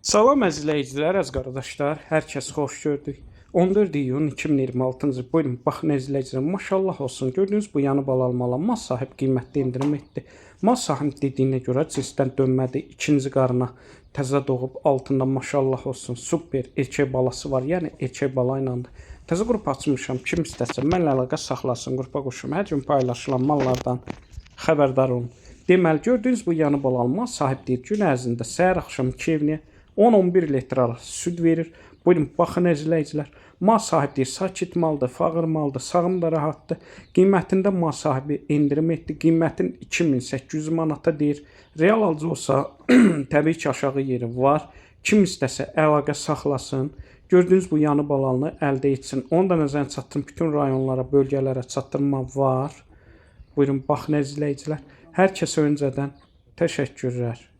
Salam əzizləyicilər, əziz qardaşlar, hər kəs xoş gördük. 14 iyun 2026-cı il. Buyurun, baxın əzizləyicilər, maşallah olsun. Gördüyünüz bu yanı balalmalan mal sahib qiymətli endirim etdi. Mal sahib dediyinə görə cinsdən dönmədi. İkinci qarına təzə doğub altından maşallah olsun. Super erkək balası var, yəni erkək bala ilandır. Təzə qrup açmışam. Kim istəsə mənlə əlaqə saxlasın, qrupa qoşum. Hər gün paylaşılan mallardan xəbərdar olun. Deməli, gördüyünüz bu yanı balalı mal sahib deyir, gün ərzində səhər axşam 2 evliyə 10-11 litr arası süd verir. Buyurun, baxın əzizləyicilər. Mal sahibi deyir, sakit maldır, fağır maldır, sağım da rahatdır. Qiymətində mal sahibi endirim etdi. Qiymətin 2800 manata deyir. Real alıcı olsa, təbii ki, aşağı yeri var. Kim istəsə əlaqə saxlasın. Gördüyünüz bu yanı balalını əldə etsin. Onu da nəzərə çatdırın. Bütün rayonlara, bölgələrə çatdırma var. Buyurun, baxın əzizləyicilər. Hər kəsə öncədən təşəkkürlər.